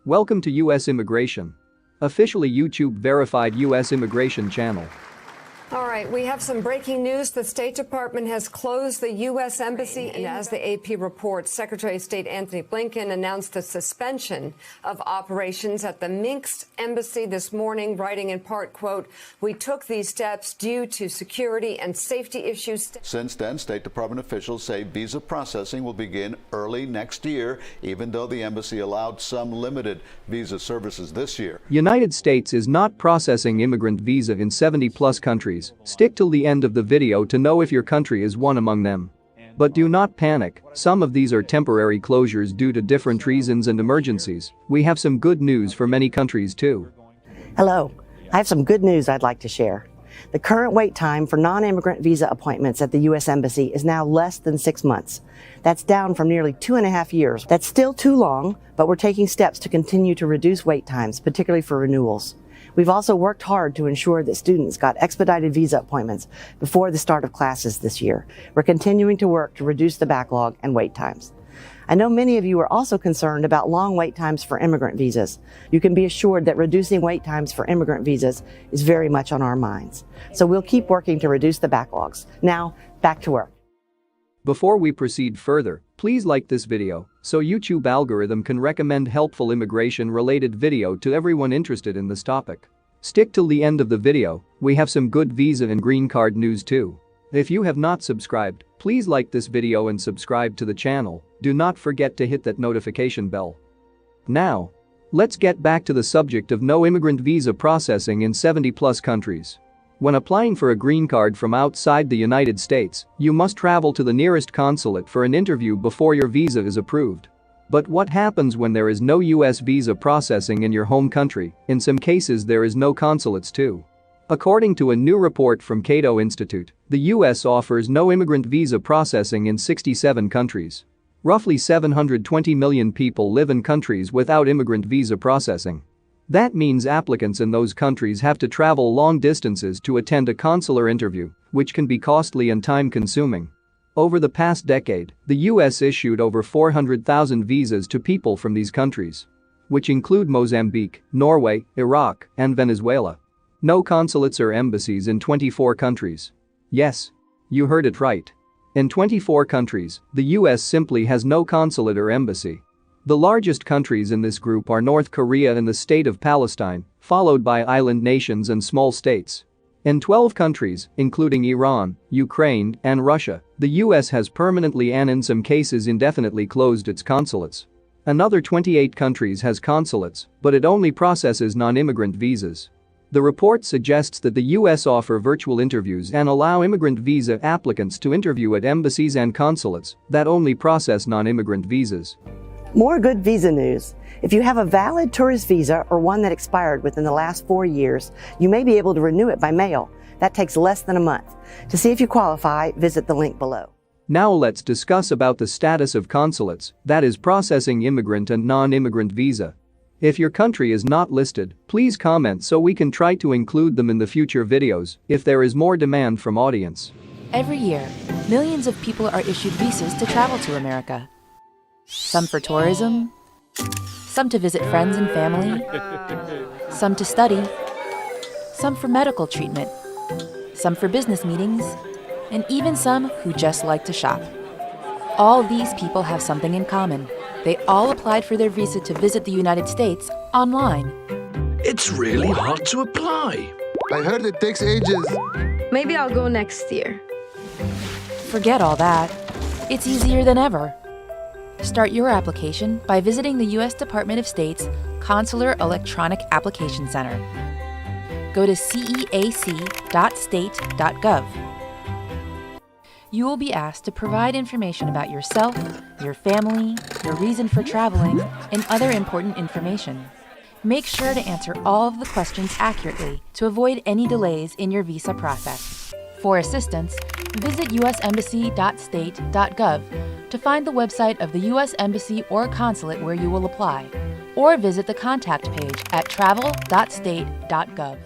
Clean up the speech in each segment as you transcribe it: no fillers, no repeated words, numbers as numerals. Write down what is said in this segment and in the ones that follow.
Welcome to U.S. Immigration. Officially YouTube-verified U.S. immigration channel. All right, we have some breaking news. The State Department has closed the U.S. Embassy, and as the AP reports, Secretary of State Anthony Blinken announced the suspension of operations at the Minsk Embassy this morning, writing in part, quote, "We took these steps due to security and safety issues." Since then, State Department officials say visa processing will begin early next year, even though the embassy allowed some limited visa services this year. United States is not processing immigrant visa in 70-plus countries. Stick till the end of the video to know if your country is one among them. But do not panic, some of these are temporary closures due to different reasons and emergencies. We have some good news for many countries too. Hello, I have some good news I'd like to share. The current wait time for non-immigrant visa appointments at the U.S. Embassy is now less than 6 months. That's down from nearly 2.5 years. That's still too long, but we're taking steps to continue to reduce wait times, particularly for renewals. We've also worked hard to ensure that students got expedited visa appointments before the start of classes this year. We're continuing to work to reduce the backlog and wait times. I know many of you are also concerned about long wait times for immigrant visas. You can be assured that reducing wait times for immigrant visas is very much on our minds. So we'll keep working to reduce the backlogs. Now, back to work. Before we proceed further, please like this video so YouTube algorithm can recommend helpful immigration-related video to everyone interested in this topic. Stick till the end of the video, we have some good visa and green card news too. If you have not subscribed, please like this video and subscribe to the channel. Do not forget to hit that notification bell. Now, let's get back to the subject of no immigrant visa processing in 70-plus countries. When applying for a green card from outside the United States, you must travel to the nearest consulate for an interview before your visa is approved. But what happens when there is no U.S. visa processing in your home country? In some cases there is no consulates too. According to a new report from Cato Institute, the U.S. offers no immigrant visa processing in 67 countries. Roughly 720 million people live in countries without immigrant visa processing. That means applicants in those countries have to travel long distances to attend a consular interview, which can be costly and time-consuming. Over the past decade, the U.S. issued over 400,000 visas to people from these countries, which include Mozambique, Norway, Iraq, and Venezuela. No consulates or embassies in 24 countries. Yes, you heard it right. In 24 countries, the U.S. simply has no consulate or embassy. The largest countries in this group are North Korea and the state of Palestine, followed by island nations and small states. In 12 countries, including Iran, Ukraine, and Russia, the U.S. has permanently and in some cases indefinitely closed its consulates. Another 28 countries has consulates, but it only processes non-immigrant visas. The report suggests that the U.S. offer virtual interviews and allow immigrant visa applicants to interview at embassies and consulates that only process non-immigrant visas. More good visa news. If you have a valid tourist visa or one that expired within the last 4 years, you may be able to renew it by mail. That takes less than a month. To see if you qualify, visit the link below. Now let's discuss about the status of consulates, that is processing immigrant and non-immigrant visa. If your country is not listed, please comment so we can try to include them in the future videos if there is more demand from audience. Every year, millions of people are issued visas to travel to America. Some for tourism, some to visit friends and family, some to study, some for medical treatment, some for business meetings, and even some who just like to shop. All these people have something in common. They all applied for their visa to visit the United States online. It's really hard to apply. I heard it takes ages. Maybe I'll go next year. Forget all that. It's easier than ever. Start your application by visiting the U.S. Department of State's Consular Electronic Application Center. Go to ceac.state.gov. You will be asked to provide information about yourself, your family, your reason for traveling, and other important information. Make sure to answer all of the questions accurately to avoid any delays in your visa process. For assistance, visit usembassy.state.gov to find the website of the U.S. Embassy or consulate where you will apply, or visit the contact page at travel.state.gov.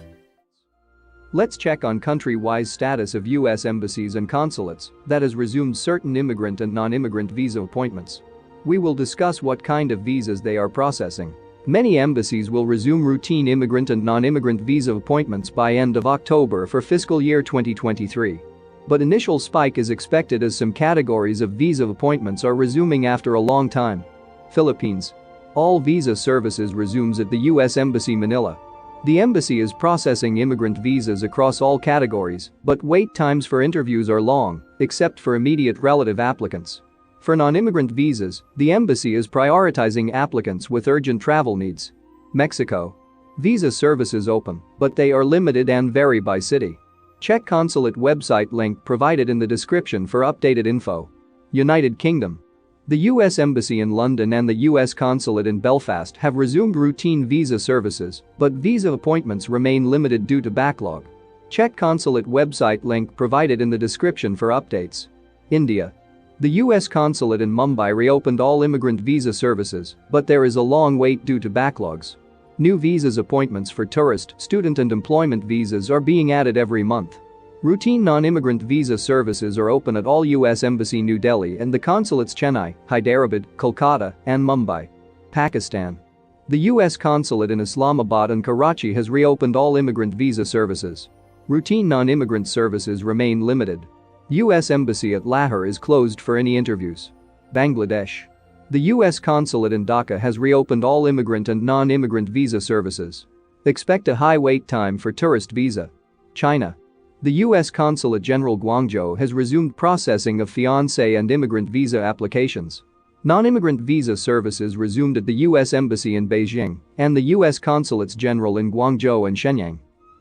Let's check on country-wise status of U.S. embassies and consulates that has resumed certain immigrant and non-immigrant visa appointments. We will discuss what kind of visas they are processing. Many embassies will resume routine immigrant and non-immigrant visa appointments by end of October for fiscal year 2023. But initial spike is expected as some categories of visa appointments are resuming after a long time. Philippines. All visa services resumes at the U.S. Embassy Manila. The embassy is processing immigrant visas across all categories, but wait times for interviews are long, except for immediate relative applicants. For non-immigrant visas, the embassy is prioritizing applicants with urgent travel needs. Mexico. Visa services open, but they are limited and vary by city. Check consulate website link provided in the description for updated info. United Kingdom. The U.S. Embassy in London and the U.S. Consulate in Belfast have resumed routine visa services, but visa appointments remain limited due to backlog. Check consulate website link provided in the description for updates. India. The U.S. Consulate in Mumbai reopened all immigrant visa services, but there is a long wait due to backlogs. New visas appointments for tourist, student and employment visas are being added every month. Routine non-immigrant visa services are open at all U.S. Embassy New Delhi and the consulates Chennai, Hyderabad, Kolkata, and Mumbai. Pakistan. The U.S. Consulate in Islamabad and Karachi has reopened all immigrant visa services. Routine non-immigrant services remain limited. U.S. Embassy at Lahore is closed for any interviews. Bangladesh. The U.S. Consulate in Dhaka has reopened all immigrant and non-immigrant visa services. Expect a high wait time for tourist visa. China. The U.S. Consulate General Guangzhou has resumed processing of fiancé and immigrant visa applications. Non-immigrant visa services resumed at the U.S. Embassy in Beijing and the U.S. Consulates General in Guangzhou and Shenyang.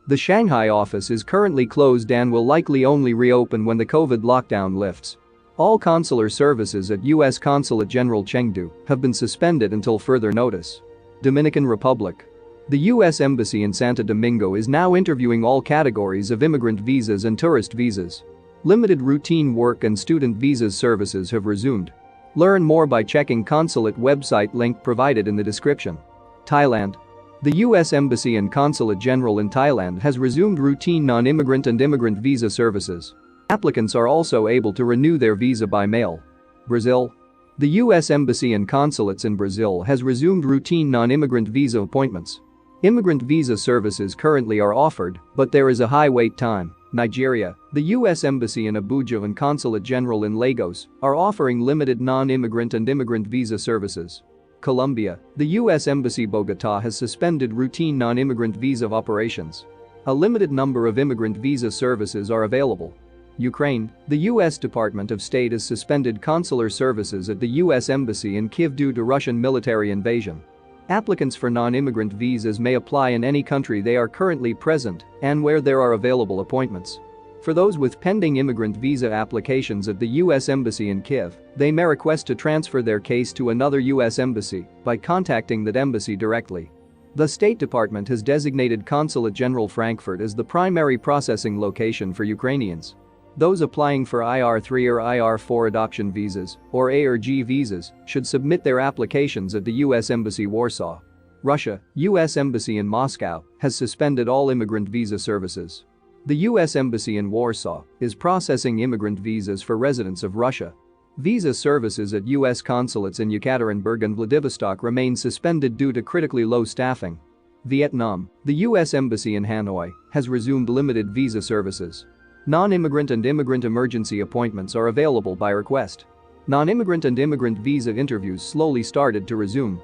The Shanghai office is currently closed and will likely only reopen when the COVID lockdown lifts. All consular services at U.S. Consulate General Chengdu have been suspended until further notice. Dominican Republic. The U.S. Embassy in Santo Domingo is now interviewing all categories of immigrant visas and tourist visas. Limited routine work and student visas services have resumed. Learn more by checking consulate website link provided in the description. Thailand. The U.S. Embassy and Consulate General in Thailand has resumed routine non-immigrant and immigrant visa services. Applicants are also able to renew their visa by mail. Brazil. The U.S. Embassy and Consulates in Brazil has resumed routine non-immigrant visa appointments. Immigrant visa services currently are offered, but there is a high wait time. Nigeria. The U.S. Embassy in Abuja and Consulate General in Lagos are offering limited non-immigrant and immigrant visa services. Colombia. The U.S. Embassy Bogotá has suspended routine non-immigrant visa operations. A limited number of immigrant visa services are available. Ukraine. The U.S. Department of State has suspended consular services at the U.S. Embassy in Kyiv due to Russian military invasion. Applicants for non-immigrant visas may apply in any country they are currently present and where there are available appointments. For those with pending immigrant visa applications at the U.S. Embassy in Kyiv, they may request to transfer their case to another U.S. embassy by contacting that embassy directly. The State Department has designated Consulate General Frankfurt as the primary processing location for Ukrainians. Those applying for IR3 or IR4 adoption visas or A or G visas should submit their applications at the U.S. Embassy Warsaw. Russia. U.S. Embassy in Moscow has suspended all immigrant visa services. The U.S. Embassy in Warsaw is processing immigrant visas for residents of Russia. Visa services at U.S. consulates in Yekaterinburg and Vladivostok remain suspended due to critically low staffing. Vietnam. The U.S. Embassy in Hanoi has resumed limited visa services. Non-immigrant and immigrant emergency appointments are available by request. Non-immigrant and immigrant visa interviews slowly started to resume.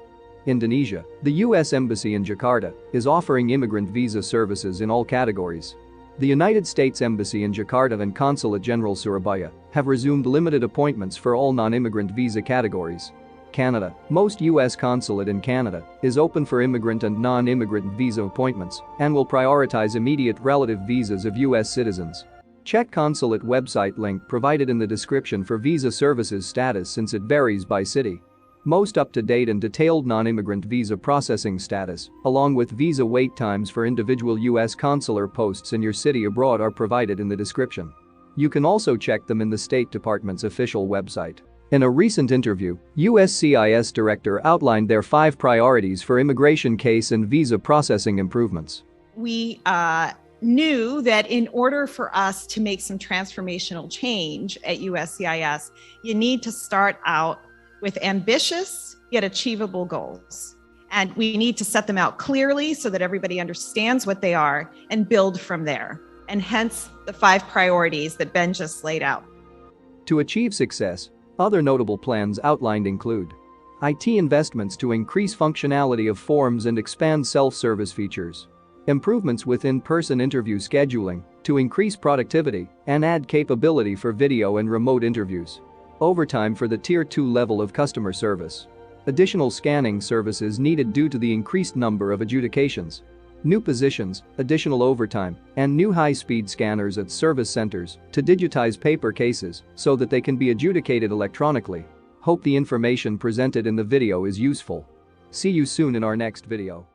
Indonesia. The U.S. Embassy in Jakarta is offering immigrant visa services in all categories. The United States Embassy in Jakarta and Consulate General Surabaya have resumed limited appointments for all non-immigrant visa categories. Canada. Most U.S. consulate in Canada is open for immigrant and non-immigrant visa appointments and will prioritize immediate relative visas of U.S. citizens. Check consulate website link provided in the description for visa services status since it varies by city. Most up-to-date and detailed non-immigrant visa processing status, along with visa wait times for individual U.S. consular posts in your city abroad are provided in the description. You can also check them in the State Department's official website. In a recent interview, USCIS Director outlined their 5 priorities for immigration case and visa processing improvements. We knew that in order for us to make some transformational change at USCIS, you need to start out with ambitious yet achievable goals. And we need to set them out clearly so that everybody understands what they are and build from there. And hence the 5 priorities that Ben just laid out. To achieve success, other notable plans outlined include IT investments to increase functionality of forms and expand self-service features, improvements with in-person interview scheduling to increase productivity and add capability for video and remote interviews, overtime for the Tier 2 level of customer service, additional scanning services needed due to the increased number of adjudications, new positions, additional overtime, and new high-speed scanners at service centers to digitize paper cases so that they can be adjudicated electronically. Hope the information presented in the video is useful. See you soon in our next video.